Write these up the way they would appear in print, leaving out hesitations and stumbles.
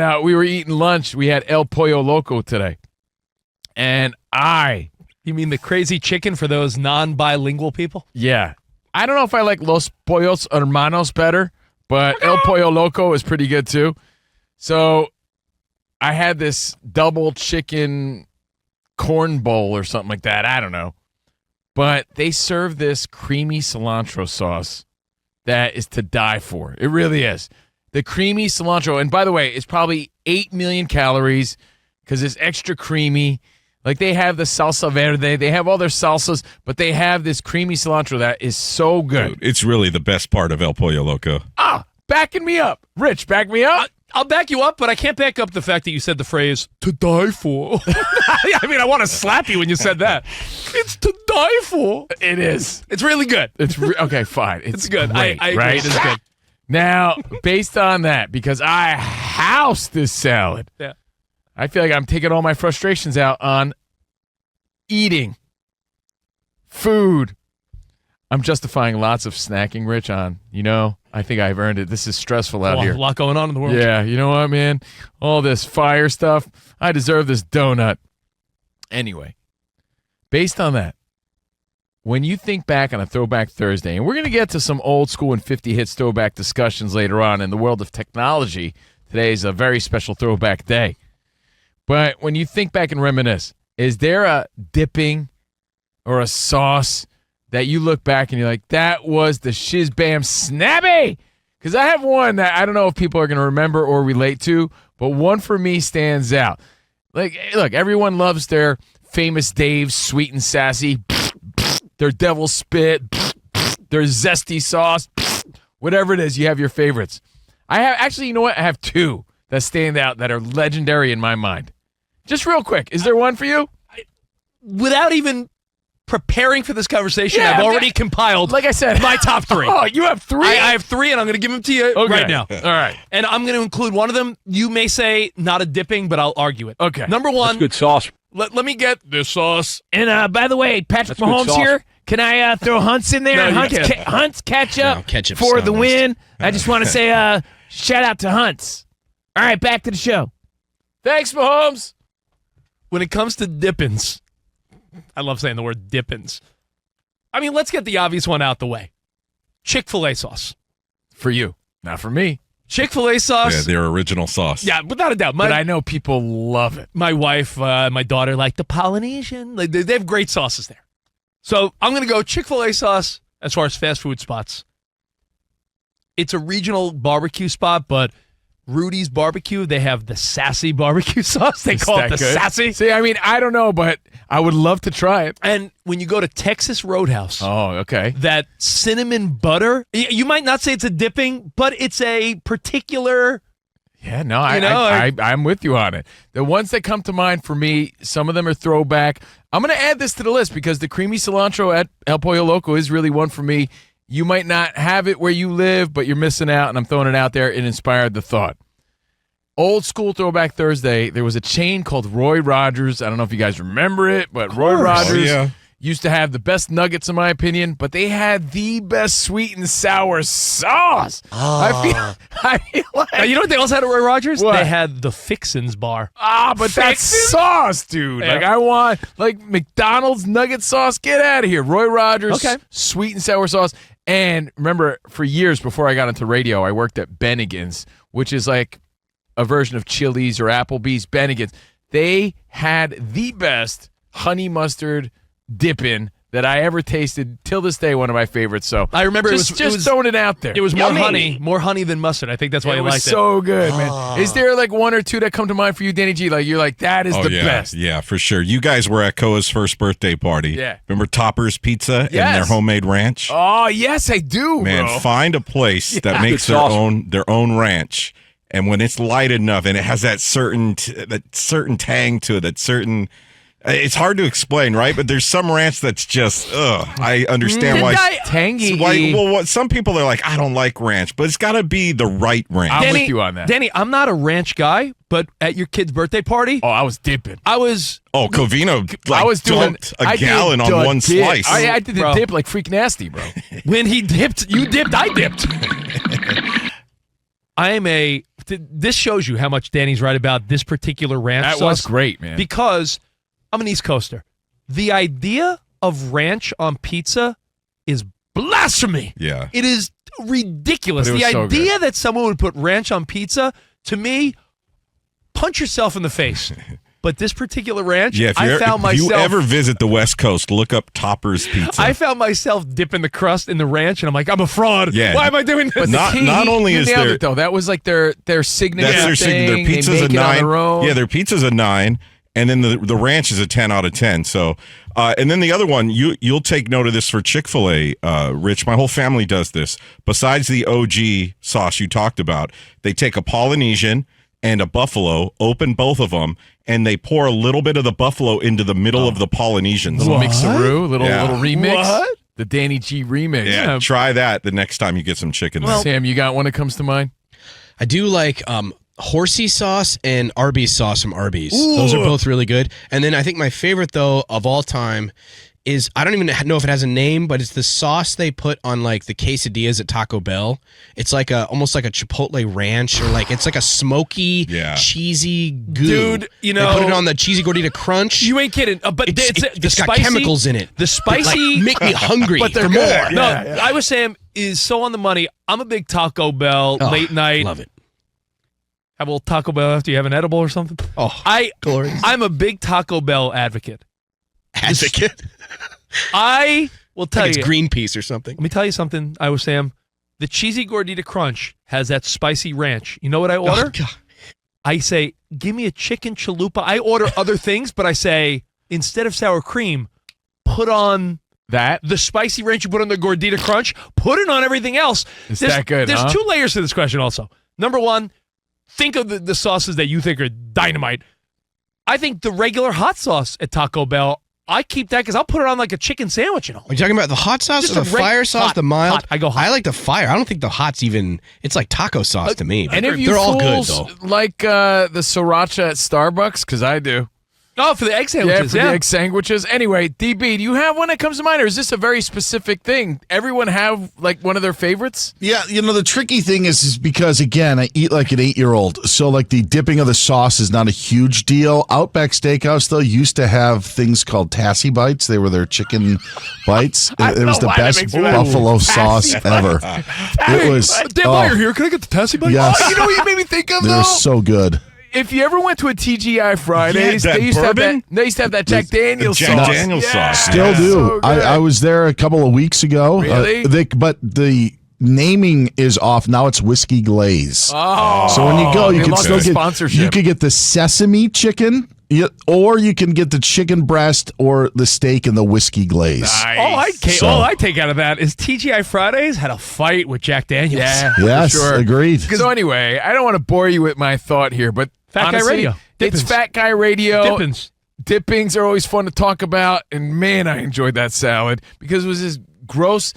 And we were eating lunch. We had El Pollo Loco today. And You mean the crazy chicken for those non-bilingual people? Yeah. I don't know if I like Los Pollos Hermanos better, but El Pollo Loco is pretty good too. So I had this double chicken corn bowl or something like that. I don't know. But they serve this creamy cilantro sauce that is to die for. It really is. The creamy cilantro. And by the way, it's probably 8 million calories because it's extra creamy. Like they have the salsa verde. They have all their salsas, but they have this creamy cilantro that is so good. Dude, it's really the best part of El Pollo Loco. Backing me up. Rich, back me up. I'll back you up, but I can't back up the fact that you said the phrase, to die for. I mean, I want to slap you when you said that. It's to die for. It is. It's really good. Okay, fine. It's good. Great, I agree. Right? It's good. Now, based on that, because I housed this salad, Yeah. I feel like I'm taking all my frustrations out on eating food. I'm justifying lots of snacking, Rich, on, I think I've earned it. This is stressful out here. A lot going on in the world. Yeah, you know what, man? All this fire stuff. I deserve this donut. Anyway, based on that, when you think back on a Throwback Thursday, and we're going to get to some old school and 50 hits throwback discussions later on in the world of technology, today is a very special throwback day. But when you think back and reminisce, is there a dipping or a sauce that you look back and you're like, that was the shiz bam snappy? Because I have one that I don't know if people are going to remember or relate to, but one for me stands out. Like, look, everyone loves their Famous Dave's sweet and sassy, their devil spit, their zesty sauce, whatever it is, you have your favorites. I have, actually, you know what? I have two that stand out that are legendary in my mind. Just real quick, is there one for you? Without even preparing for this conversation, Yeah, I've already compiled, like I said, my top three. Oh, you have three? I have three, and I'm going to give them to you right now. All right. And I'm going to include one of them. You may say not a dipping, but I'll argue it. Okay. Number one. That's good sauce. Let me get this sauce. And by the way, Patrick That's good Mahomes sauce. here. Can I throw Hunts in there? No, Hunts ketchup No, ketchup's for not the on win. I just want to say shout out to Hunts. All right, back to the show. Thanks, Mahomes. When it comes to dippins, I love saying the word dippins. I mean, let's get the obvious one out the way. Chick-fil-A sauce. For you, not for me. Chick-fil-A sauce. Yeah, their original sauce. Yeah, without a doubt. But I know people love it. My wife, my daughter like the Polynesian. Like, they have great sauces there. So I'm going to go Chick-fil-A sauce as far as fast food spots. It's a regional barbecue spot, but Rudy's Barbecue, they have the sassy barbecue sauce. They call it the sassy. See, I mean, I don't know, but I would love to try it. And when you go to Texas Roadhouse, Oh, okay. that cinnamon butter, you might not say it's a dipping, but it's a particular... Yeah, no, I'm with you on it. The ones that come to mind for me, some of them are throwback. I'm going to add this to the list because the creamy cilantro at El Pollo Loco is really one for me. You might not have it where you live, but you're missing out, and I'm throwing it out there. It inspired the thought. Old school Throwback Thursday, there was a chain called Roy Rogers. I don't know if you guys remember it, but Roy Rogers used to have the best nuggets, in my opinion, but they had the best sweet and sour sauce. I feel like... Now, you know what they also had at Roy Rogers? What? They had the Fixins bar. But that's sauce, dude. Yeah. Like, I want, McDonald's nugget sauce. Get out of here. Roy Rogers, Okay. sweet and sour sauce. And remember, for years before I got into radio, I worked at Bennigan's, which is like a version of Chili's or Applebee's. Bennigan's. They had the best honey mustard dip-in that I ever tasted. Till this day, one of my favorites. So I remember just throwing it out there. It was more honey than mustard. I think that's why it you was liked so good, man. Is there like one or two that come to mind for you, Danny G? Like you're like, that is the best. Yeah, for sure. You guys were at Koa's first birthday party. Yeah. Remember Topper's Pizza and Yes. their homemade ranch? Oh, yes, I do, Man, bro. find a place that makes Good their own ranch, and when it's light enough and it has that certain tang to it, that certain. It's hard to explain, right? But there's some ranch that's just, I understand why. Tangy. Some people are like, I don't like ranch, but it's got to be the right ranch. I'm with you on that. Danny, I'm not a ranch guy, but at your kid's birthday party, Oh, I was dipping. I was... Oh, Covino, I was doing dumped a gallon on one dip. slice. I did the Bro. dip like freak nasty, bro. When he dipped, you dipped, I dipped. I am a this shows you how much Danny's right about this particular ranch That sauce. was great, man. Because I'm an East Coaster. The idea of ranch on pizza is blasphemy. Yeah. It is ridiculous. But it was The so idea good. that someone would put ranch on pizza, to me, punch yourself in the face. But this particular ranch, Yeah, if you ever visit the West Coast, look up Topper's Pizza. I found myself dipping the crust in the ranch, and I'm like, I'm a fraud. Yeah. Why am I doing this? But Not only you is nailed there- it, though. That was like their signature That's their thing. signature. Their pizza's they a make it on 9. their own. Yeah, their pizza's a 9, and then the ranch is a 10 out of 10. So, and then the other one, you'll take note of this for Chick-fil-A, Rich. My whole family does this. Besides the OG sauce you talked about, they take a Polynesian and a buffalo, open both of them, and they pour a little bit of the buffalo into the middle of the Polynesian Little sauce. mixaroo, little remix. What? The Danny G remix. Yeah, try that the next time you get some chicken. there. Sam, you got one that comes to mind? I do like horsey sauce and Arby's sauce from Arby's. Those are both really good. And then I think my favorite, though, of all time is, I don't even know if it has a name, but it's the sauce they put on like the quesadillas at Taco Bell. It's like almost like a Chipotle ranch, or like it's like a smoky, cheesy goo. Dude, you they know, put it on the cheesy gordita crunch. You ain't kidding. But it's got spicy, chemicals in it. The spicy make me hungry but they're for good. more. No, I was saying is so on the money. I'm a big Taco Bell late night. Love it. Have a little Taco Bell after you have an edible or something. Oh, glorious. I'm a big Taco Bell advocate. Advocate. I will tell Like you. it's Greenpeace or something. Let me tell you something, Sam. The cheesy gordita crunch has that spicy ranch. You know what I order? Oh, God. I say, give me a chicken chalupa. I order other things, but I say, instead of sour cream, put on That? the spicy ranch you put on the gordita crunch, put it on everything else. It's that good, There's huh? 2 layers to this question also. Number one, think of the sauces that you think are dynamite. I think the regular hot sauce at Taco Bell, I keep that because I'll put it on like a chicken sandwich and all. Are you talking about the hot sauce Just or a the fire sauce, hot, the mild? hot. I go hot. I like the fire. I don't think the hot's even, it's like taco sauce to me. But And if you they're all good, fools though. like the sriracha at Starbucks, because I do. Oh, for the egg Yeah, sandwiches, for the egg sandwiches. Anyway, DB, do you have one that comes to mind, or is this a very specific thing? Everyone have like one of their favorites? Yeah, the tricky thing is because, again, I eat like an 8-year-old. So, like, the dipping of the sauce is not a huge deal. Outback Steakhouse, though, used to have things called Tassie Bites. They were their chicken bites. It was the best buffalo sauce ever. It was. Dan Meyer here. Can I get the Tassie bite? Yes. Oh, you know what you made me think of, They though? were so good. If you ever went to a TGI Fridays, Yeah, that they used to have bourbon? that. They used to have that Jack Daniel's Jack sauce. Daniel's Yeah. sauce. Still do. So good. I was there a couple of weeks ago. Really? But the naming is off. Now it's whiskey glaze. Oh, So when you go, you they can lost still the get sponsorship. you could get the sesame chicken, or you can get the chicken breast or the steak and the whiskey glaze. Nice. So- All I take out of that is TGI Fridays had a fight with Jack Daniels. Yeah, Yes, for sure. agreed. So anyway, I don't want to bore you with my thought here, but Fat Guy honestly, Radio. It's Dippins. Fat Guy Radio. Dippins. Dippings are always fun to talk about, and man, I enjoyed that salad because it was this gross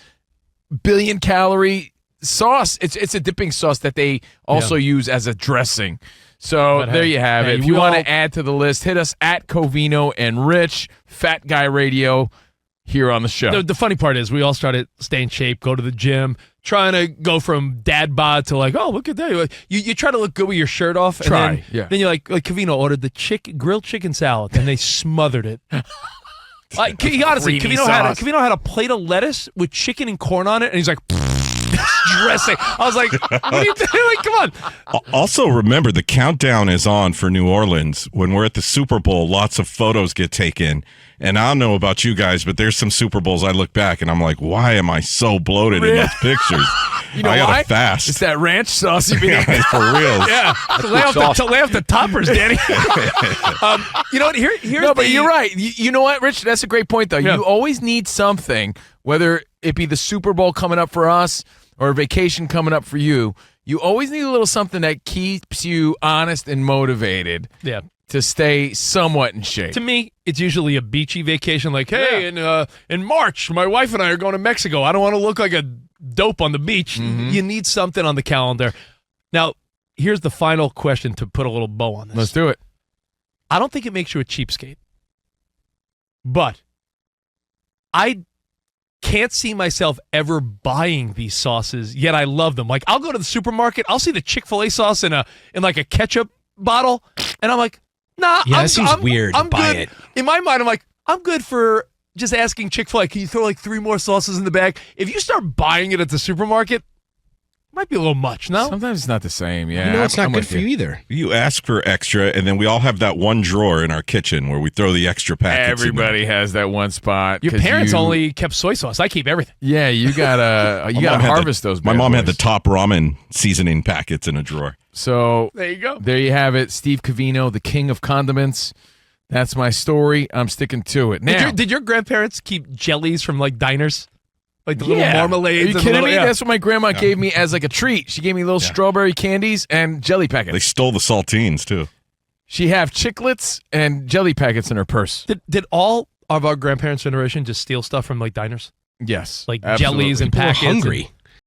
1,000,000,000-calorie sauce. It's a dipping sauce that they also use as a dressing. So But there hey, you have hey, it. If we you want all- to add to the list, hit us at Covino and Rich, Fat Guy Radio, here on the show. The funny part is we all started staying in shape, go to the gym, trying to go from dad bod to like, oh, look at that. Like, you try to look good with your shirt off. Try, and then, yeah. Then you're like Covino ordered the grilled chicken salad, and they smothered it. Honestly, Creamy Covino had a plate of lettuce with chicken and corn on it, and he's like, dressing. I was like, what are you doing? Like, come on. Also, remember, the countdown is on for New Orleans. When we're at the Super Bowl, lots of photos get taken. And I don't know about you guys, but there's some Super Bowls I look back and I'm like, why am I so bloated in those pictures? You know I gotta why? fast. It's that ranch sauce you've been Yeah, eating. for real. Yeah, lay off the toppers, Danny. You know what? Here's No, but you're right. You know what, Rich? That's a great point, though. Yeah. You always need something, whether it be the Super Bowl coming up for us or a vacation coming up for you. You always need a little something that keeps you honest and motivated Yeah. to stay somewhat in shape. To me, it's usually a beachy vacation. Like, hey, in March, my wife and I are going to Mexico. I don't want to look like a dope on the beach. You need something on the calendar. Now, here's the final question to put a little bow on this. Let's do it. I don't think it makes you a cheapskate, but I can't see myself ever buying these sauces, yet I love them. Like, I'll go to the supermarket, I'll see the Chick-fil-A sauce in like a ketchup bottle, and I'm like, nah, Yeah, that seems weird. I'm Buy good. it. In my mind, I'm like, I'm good for just asking Chick-fil-A, can you throw like 3 more sauces in the bag? If you start buying it at the supermarket, it might be a little much, no? Sometimes it's not the same. Yeah, You know, it's not I'm good with for you either. You ask for extra, and then we all have that one drawer in our kitchen where we throw the extra packets. Everybody has that one spot. Your 'cause parents you- only kept soy sauce. I keep everything. Yeah, you gotta Mom had harvest those. My bad mom had the boys. top ramen seasoning packets in a drawer. So There you go. there you have it, Steve Covino, the king of condiments. That's my story. I'm sticking to it. Now, Did your grandparents keep jellies from like diners? Like the little yeah. marmalades? Are you and kidding little- me? yeah. That's what my grandma gave me as like a treat. She gave me little strawberry candies and jelly packets. They stole the saltines too. She have chiclets and jelly packets in her purse. Did all of our grandparents' generation just steal stuff from like diners? Yes, Like absolutely. jellies and People are packets? hungry.